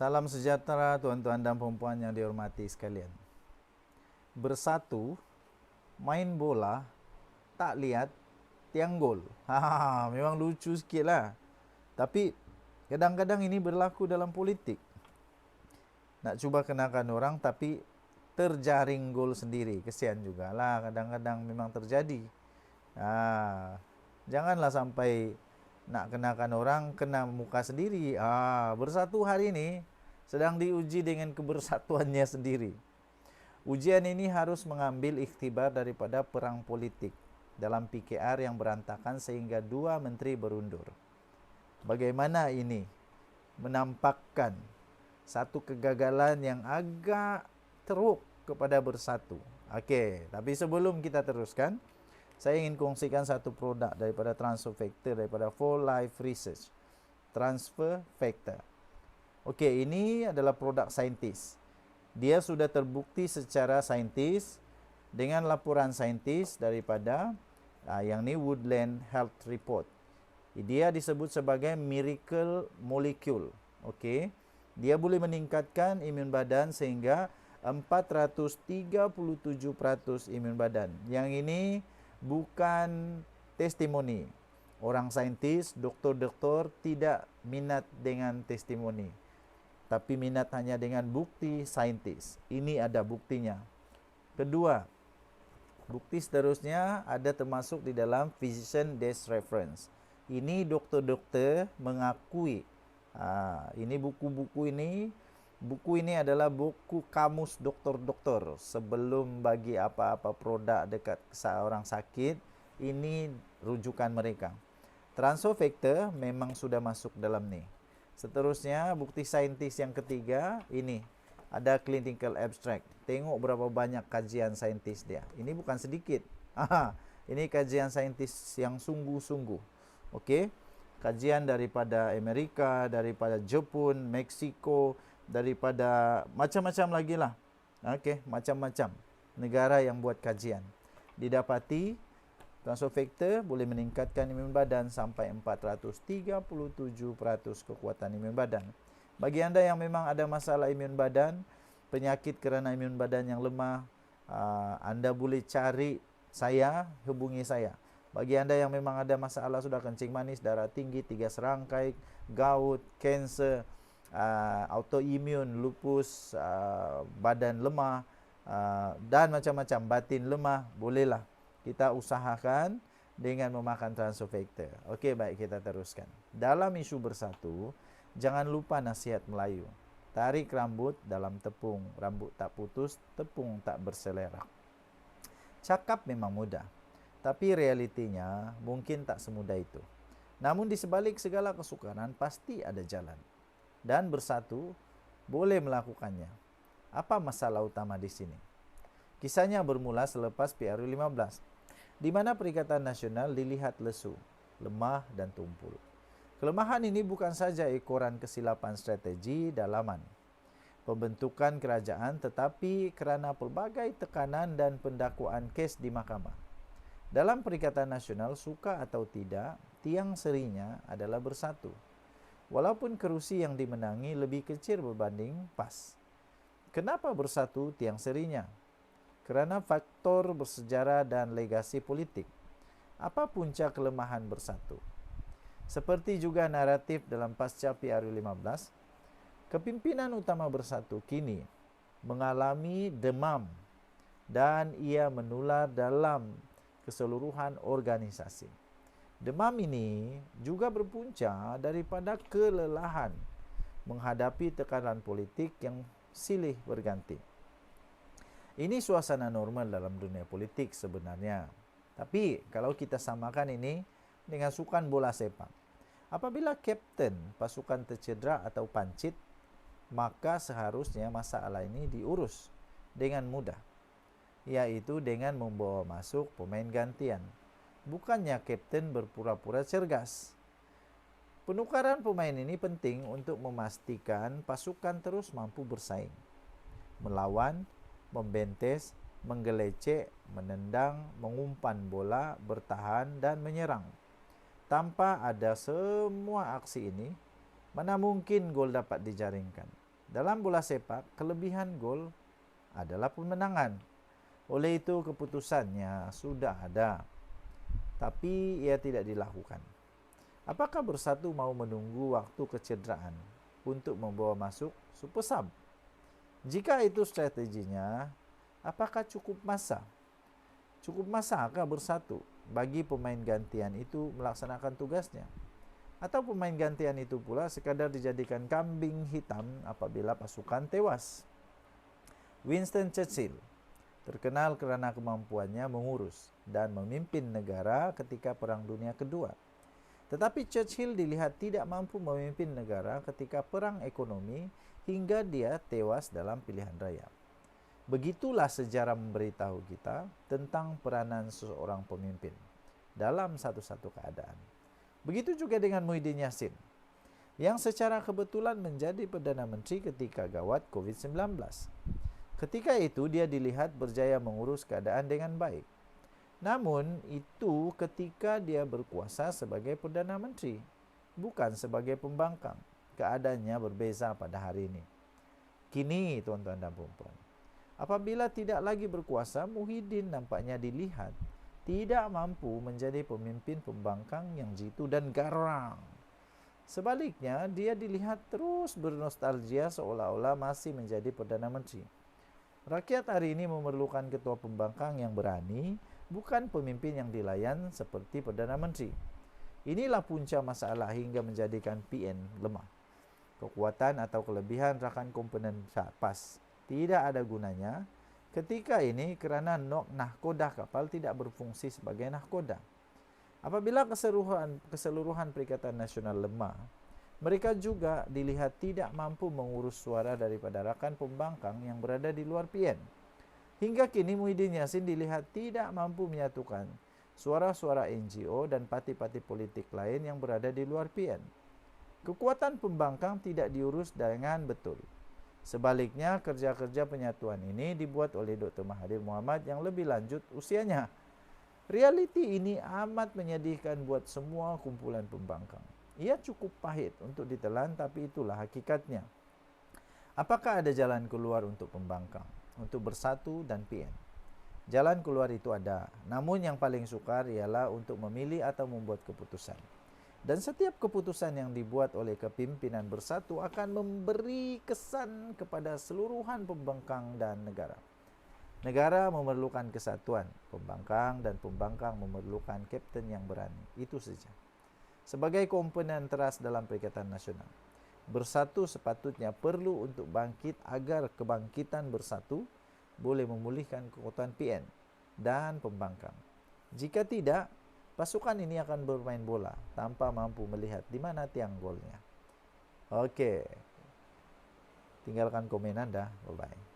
Salam sejahtera tuan-tuan dan puan-puan yang dihormati sekalian. Bersatu, main bola, tak lihat tiang gol. Memang lucu sikit lah. Tapi kadang-kadang ini berlaku dalam politik. Nak cuba kenakan orang tapi terjaring gol sendiri. Kesian jugalah, kadang-kadang memang terjadi. Janganlah sampai nak kenakan orang, kena muka sendiri. Bersatu hari ini sedang diuji dengan kebersatuannya sendiri. Ujian ini harus mengambil ikhtibar daripada perang politik dalam PKR yang berantakan sehingga 2 menteri berundur. Bagaimana ini menampakkan satu kegagalan yang agak teruk kepada bersatu. Okey, tapi sebelum kita teruskan, saya ingin kongsikan satu produk daripada Transfer Factor, daripada For Life Research. Transfer Factor. Okey, ini adalah produk saintis. Dia sudah terbukti secara saintis dengan laporan saintis daripada yang ni Woodland Health Report. Dia disebut sebagai miracle molecule. Okey. Dia boleh meningkatkan imun badan sehingga 437% imun badan. Yang ini bukan testimoni. Orang saintis, doktor-doktor tidak minat dengan testimoni, tapi minat hanya dengan bukti saintis. Ini ada buktinya. Kedua, bukti seterusnya ada termasuk di dalam Physician Desk Reference. Ini doktor-doktor mengakui. Ini buku ini adalah buku kamus doktor-doktor. Sebelum bagi apa-apa produk dekat seorang sakit, ini rujukan mereka. Transfer Factor memang sudah masuk dalam ni. Seterusnya, bukti saintis yang ketiga, ini ada clinical abstract. Tengok berapa banyak kajian saintis dia. Ini bukan sedikit. Ini kajian saintis yang sungguh-sungguh. Okey. Kajian daripada Amerika, daripada Jepun, Meksiko, daripada macam-macam lagi lah. Okey, macam-macam negara yang buat kajian. Didapati transfer factor boleh meningkatkan imun badan sampai 437% kekuatan imun badan. Bagi anda yang memang ada masalah imun badan, penyakit kerana imun badan yang lemah, anda boleh cari saya, hubungi saya. Bagi anda yang memang ada masalah sudah kencing manis, darah tinggi, 3 serangkai, gout, kanser, autoimun, lupus, badan lemah, dan macam-macam, batin lemah, bolehlah kita usahakan dengan memakan transfer factor. Okey, baik, kita teruskan. Dalam isu bersatu, jangan lupa nasihat Melayu. Tarik rambut dalam tepung, rambut tak putus, tepung tak berselerak. Cakap memang mudah, tapi realitinya mungkin tak semudah itu. Namun di sebalik segala kesukaran pasti ada jalan. Dan bersatu boleh melakukannya. Apa masalah utama di sini? Kisahnya bermula selepas PRU 15, di mana Perikatan Nasional dilihat lesu, lemah dan tumpul. Kelemahan ini bukan saja ekoran kesilapan strategi dalaman pembentukan kerajaan, tetapi kerana pelbagai tekanan dan pendakwaan kes di mahkamah. Dalam Perikatan Nasional, suka atau tidak, tiang serinya adalah bersatu. Walaupun kerusi yang dimenangi lebih kecil berbanding PAS. Kenapa bersatu tiang serinya? Kerana faktor bersejarah dan legasi politik. Apa punca kelemahan bersatu? Seperti juga naratif dalam pasca PRU 15, kepimpinan utama bersatu kini mengalami demam dan ia menular dalam keseluruhan organisasi. Demam ini juga berpunca daripada kelelahan menghadapi tekanan politik yang silih berganti. Ini suasana normal dalam dunia politik sebenarnya. Tapi kalau kita samakan ini dengan sukan bola sepak, apabila kapten pasukan tercedera atau pancit, maka seharusnya masalah ini diurus dengan mudah, iaitu dengan membawa masuk pemain gantian. Bukannya kapten berpura-pura cergas. Penukaran pemain ini penting untuk memastikan pasukan terus mampu bersaing, melawan, membentes, menggelecek, menendang, mengumpan bola, bertahan dan menyerang. Tanpa ada semua aksi ini, mana mungkin gol dapat dijaringkan? Dalam bola sepak, kelebihan gol adalah pemenangan. Oleh itu keputusannya sudah ada, tapi ia tidak dilakukan. Apakah Bersatu mau menunggu waktu kecederaan untuk membawa masuk super sub? Jika itu strateginya, apakah cukup masa? Cukup masakah Bersatu bagi pemain gantian itu melaksanakan tugasnya? Atau pemain gantian itu pula sekadar dijadikan kambing hitam apabila pasukan tewas? Winston Churchill terkenal kerana kemampuannya mengurus dan memimpin negara ketika Perang Dunia Kedua. Tetapi Churchill dilihat tidak mampu memimpin negara ketika perang ekonomi hingga dia tewas dalam pilihan raya. Begitulah sejarah memberitahu kita tentang peranan seseorang pemimpin dalam satu-satu keadaan. Begitu juga dengan Muhyiddin Yassin, yang secara kebetulan menjadi Perdana Menteri ketika gawat COVID-19. Ketika itu dia dilihat berjaya mengurus keadaan dengan baik. Namun itu ketika dia berkuasa sebagai Perdana Menteri, bukan sebagai pembangkang. Keadaannya berbeza pada hari ini. Kini tuan-tuan dan puan-puan, apabila tidak lagi berkuasa, Muhyiddin nampaknya dilihat tidak mampu menjadi pemimpin pembangkang yang jitu dan garang. Sebaliknya, dia dilihat terus bernostalgia seolah-olah masih menjadi Perdana Menteri. Rakyat hari ini memerlukan ketua pembangkang yang berani, bukan pemimpin yang dilayan seperti Perdana Menteri. Inilah punca masalah hingga menjadikan PN lemah. Kekuatan atau kelebihan rakan komponen pas tidak ada gunanya ketika ini kerana nahkoda kapal tidak berfungsi sebagai nahkoda. Apabila keseluruhan Perikatan Nasional lemah, mereka juga dilihat tidak mampu mengurus suara daripada rakan pembangkang yang berada di luar PN. Hingga kini Muhyiddin Yassin dilihat tidak mampu menyatukan suara-suara NGO dan parti-parti politik lain yang berada di luar PN. Kekuatan pembangkang tidak diurus dengan betul. Sebaliknya, kerja-kerja penyatuan ini dibuat oleh Dr. Mahathir Mohamad yang lebih lanjut usianya. Realiti ini amat menyedihkan buat semua kumpulan pembangkang. Ia cukup pahit untuk ditelan, tapi itulah hakikatnya. Apakah ada jalan keluar untuk pembangkang, untuk Bersatu dan PN? Jalan keluar itu ada, namun yang paling sukar ialah untuk memilih atau membuat keputusan. Dan setiap keputusan yang dibuat oleh kepimpinan Bersatu akan memberi kesan kepada seluruhan pembangkang dan negara. Negara memerlukan kesatuan, pembangkang dan pembangkang memerlukan kapten yang berani. Itu saja. Sebagai komponen teras dalam Perikatan Nasional, Bersatu sepatutnya perlu untuk bangkit agar kebangkitan Bersatu boleh memulihkan kekuatan PN dan pembangkang. Jika tidak, pasukan ini akan bermain bola tanpa mampu melihat di mana tiang golnya. Oke. Tinggalkan komen Anda. Bye-bye.